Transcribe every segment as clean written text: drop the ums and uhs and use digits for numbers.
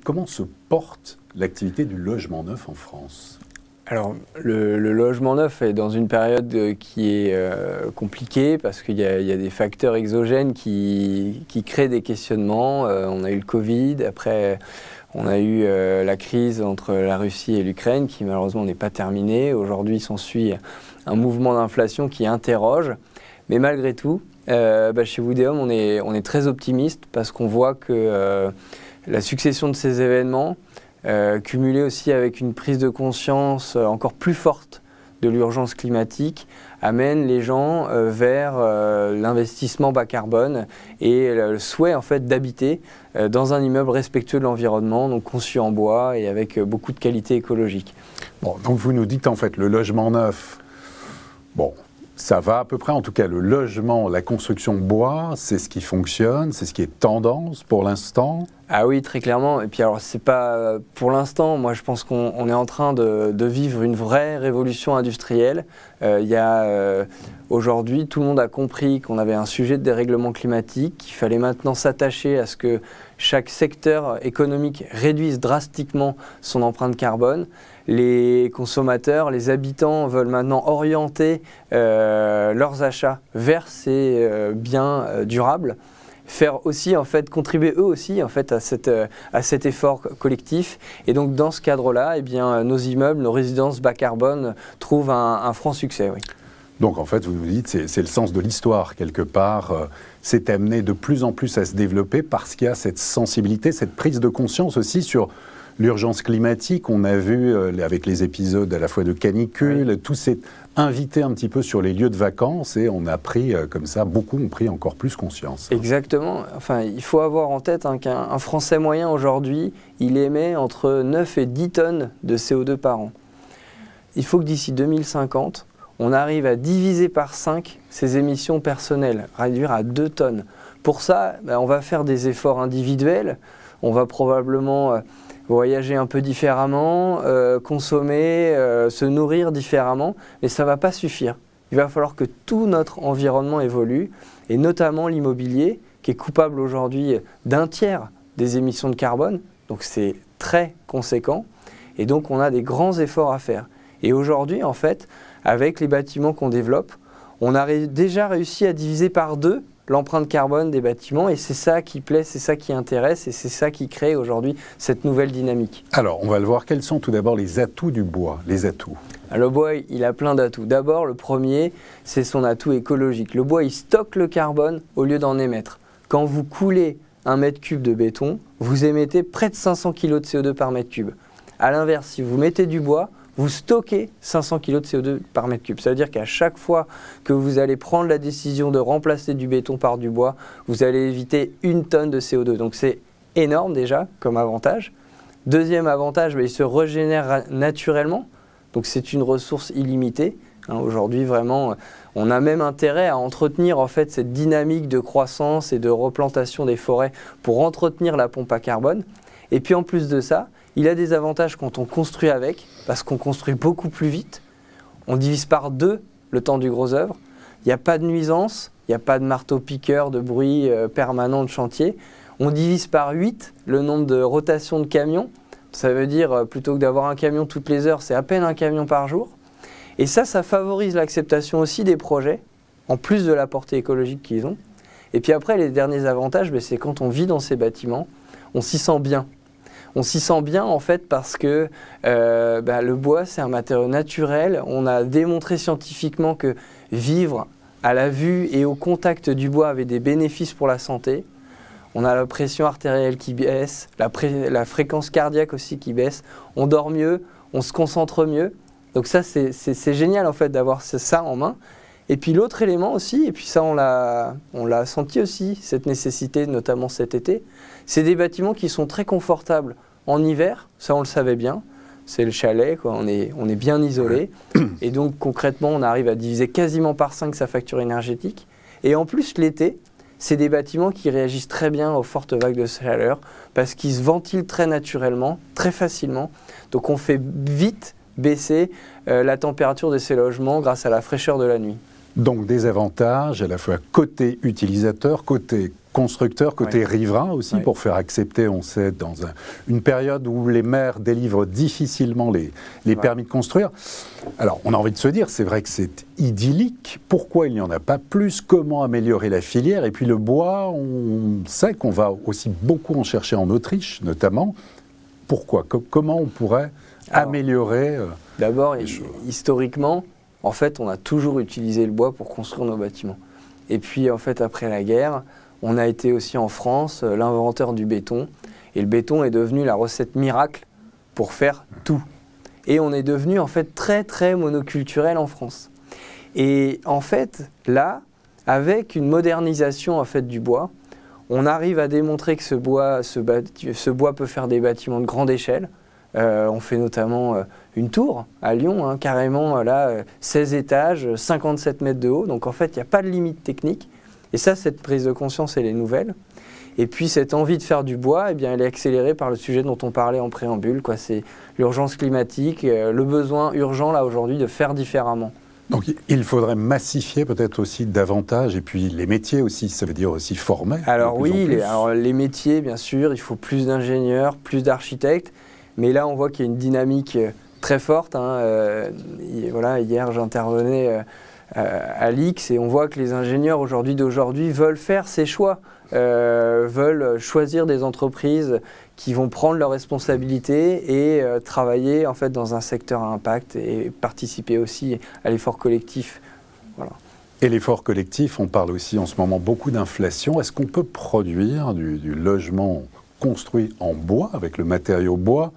Comment se porte l'activité du logement neuf en France? Alors, le logement neuf est dans une période qui est compliquée parce qu'il y a des facteurs exogènes qui créent des questionnements. On a eu le Covid, après on a eu la crise entre la Russie et l'Ukraine qui malheureusement n'est pas terminée. Aujourd'hui, s'ensuit un mouvement d'inflation qui interroge. Mais malgré tout, chez Woodeum, on est très optimiste parce qu'on voit que la succession de ces événements, cumulé aussi avec une prise de conscience encore plus forte de l'urgence climatique, amène les gens vers l'investissement bas carbone et le souhait en fait d'habiter dans un immeuble respectueux de l'environnement, donc conçu en bois et avec beaucoup de qualité écologique. Bon, donc vous nous dites en fait le logement neuf, bon, ça va à peu près, en tout cas le logement, la construction bois, c'est ce qui fonctionne, c'est ce qui est tendance pour l'instant. Ah oui, très clairement. Et puis alors, c'est pas pour l'instant, moi je pense qu'on est en train de vivre une vraie révolution industrielle. Aujourd'hui, tout le monde a compris qu'on avait un sujet de dérèglement climatique, qu'il fallait maintenant s'attacher à ce que chaque secteur économique réduise drastiquement son empreinte carbone. Les consommateurs, les habitants veulent maintenant orienter leurs achats vers ces biens durables, faire aussi en fait contribuer eux aussi en fait à cet effort collectif. Et donc dans ce cadre-là, eh bien nos immeubles, nos résidences bas carbone trouvent un franc succès. Oui. Donc en fait, vous nous dites, c'est le sens de l'histoire quelque part. C'est amené de plus en plus à se développer parce qu'il y a cette sensibilité, cette prise de conscience aussi sur l'urgence climatique. On a vu avec les épisodes à la fois de canicule, oui. Tout s'est invité un petit peu sur les lieux de vacances et on a pris comme ça, beaucoup ont pris encore plus conscience. Exactement. Enfin, il faut avoir en tête qu'un Français moyen aujourd'hui, il émet entre 9 et 10 tonnes de CO2 par an. Il faut que d'ici 2050, on arrive à diviser par 5 ses émissions personnelles, réduire à 2 tonnes. Pour ça, on va faire des efforts individuels, on va probablement voyager un peu différemment, consommer, se nourrir différemment, mais ça ne va pas suffire. Il va falloir que tout notre environnement évolue, et notamment l'immobilier, qui est coupable aujourd'hui d'un tiers des émissions de carbone, donc c'est très conséquent, et donc on a des grands efforts à faire. Et aujourd'hui, en fait, avec les bâtiments qu'on développe, on a déjà réussi à diviser par 2 l'empreinte carbone des bâtiments et c'est ça qui plaît, c'est ça qui intéresse et c'est ça qui crée aujourd'hui cette nouvelle dynamique. Alors, on va le voir. Quels sont tout d'abord les atouts du bois, les atouts? Le bois, il a plein d'atouts. D'abord, le premier, c'est son atout écologique. Le bois, il stocke le carbone au lieu d'en émettre. Quand vous coulez 1 mètre cube de béton, vous émettez près de 500 kg de CO2 par mètre cube. A l'inverse, si vous mettez du bois, vous stockez 500 kg de CO2 par mètre cube. Ça veut dire qu'à chaque fois que vous allez prendre la décision de remplacer du béton par du bois, vous allez éviter 1 tonne de CO2. Donc c'est énorme déjà comme avantage. Deuxième avantage, il se régénère naturellement. Donc c'est une ressource illimitée. Aujourd'hui, vraiment, on a même intérêt à entretenir en fait cette dynamique de croissance et de replantation des forêts pour entretenir la pompe à carbone. Et puis en plus de ça, il a des avantages quand on construit avec, parce qu'on construit beaucoup plus vite. On divise par 2 le temps du gros œuvre. Il n'y a pas de nuisance, il n'y a pas de marteau-piqueur, de bruit permanent de chantier. On divise par 8 le nombre de rotations de camions. Ça veut dire, plutôt que d'avoir un camion toutes les heures, c'est à peine un camion par jour. Et ça favorise l'acceptation aussi des projets, en plus de la portée écologique qu'ils ont. Et puis après, les derniers avantages, c'est quand on vit dans ces bâtiments, on s'y sent bien. On s'y sent bien en fait parce que le bois c'est un matériau naturel. On a démontré scientifiquement que vivre à la vue et au contact du bois avait des bénéfices pour la santé. On a la pression artérielle qui baisse, la fréquence cardiaque aussi qui baisse. On dort mieux, on se concentre mieux. Donc ça c'est génial en fait d'avoir ça en main. Et puis l'autre élément aussi, et puis ça on l'a senti aussi, cette nécessité, notamment cet été, c'est des bâtiments qui sont très confortables en hiver, ça on le savait bien, c'est le chalet, quoi. On est bien isolé, et donc concrètement on arrive à diviser quasiment par 5 sa facture énergétique. Et en plus l'été, c'est des bâtiments qui réagissent très bien aux fortes vagues de chaleur, parce qu'ils se ventilent très naturellement, très facilement, donc on fait vite baisser la température de ces logements grâce à la fraîcheur de la nuit. Donc des avantages à la fois côté utilisateur, côté constructeurs, côté riverain aussi, Ouais. pour faire accepter, on sait, dans une période où les maires délivrent difficilement les permis de construire. Alors, on a envie de se dire, c'est vrai que c'est idyllique. Pourquoi il n'y en a pas plus? Comment améliorer la filière? Et puis le bois, on sait qu'on va aussi beaucoup en chercher en Autriche, notamment. Pourquoi? Comment on pourrait améliorer D'abord, les choses? historiquement, en fait, on a toujours utilisé le bois pour construire nos bâtiments. Et puis, en fait, après la guerre, on a été aussi en France l'inventeur du béton. Et le béton est devenu la recette miracle pour faire tout. Et on est devenu, en fait, très, très monoculturel en France. Et en fait, là, avec une modernisation en fait, du bois, on arrive à démontrer que ce bois peut faire des bâtiments de grande échelle. On fait notamment une tour à Lyon, hein, carrément là, 16 étages, 57 mètres de haut. Donc en fait, il n'y a pas de limite technique. Et ça, cette prise de conscience, elle est nouvelle. Et puis cette envie de faire du bois, eh bien, elle est accélérée par le sujet dont on parlait en préambule. C'est l'urgence climatique, le besoin urgent là aujourd'hui de faire différemment. Donc il faudrait massifier peut-être aussi davantage, et puis les métiers aussi, ça veut dire aussi former. Alors oui, les métiers, bien sûr, il faut plus d'ingénieurs, plus d'architectes. Mais là, on voit qu'il y a une dynamique très forte. Hein. Voilà, hier, j'intervenais à l'IX et on voit que les ingénieurs d'aujourd'hui veulent faire ces choix, veulent choisir des entreprises qui vont prendre leurs responsabilités et travailler en fait, dans un secteur à impact et participer aussi à l'effort collectif. Voilà. Et l'effort collectif, on parle aussi en ce moment beaucoup d'inflation. Est-ce qu'on peut produire du logement construit en bois, avec le matériau bois,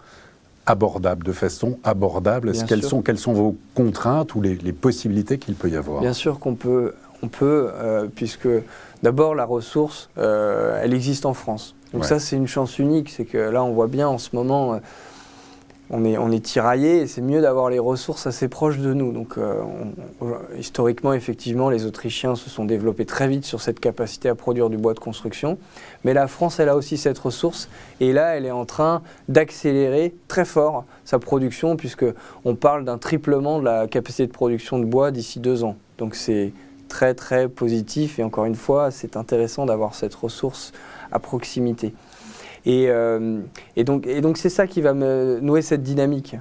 abordable, de façon abordable? Quelles sont vos contraintes ou les possibilités qu'il peut y avoir? Bien sûr qu'on peut, puisque d'abord la ressource, elle existe en France. Donc ça, c'est une chance unique. C'est que là, on voit bien en ce moment, on est tiraillé et c'est mieux d'avoir les ressources assez proches de nous. Donc historiquement, effectivement, les Autrichiens se sont développés très vite sur cette capacité à produire du bois de construction. Mais la France, elle a aussi cette ressource et là, elle est en train d'accélérer très fort sa production puisqu'on parle d'un triplement de la capacité de production de bois d'ici 2 ans. Donc c'est très très positif et encore une fois, c'est intéressant d'avoir cette ressource à proximité. Et donc c'est ça qui va me nouer cette dynamique.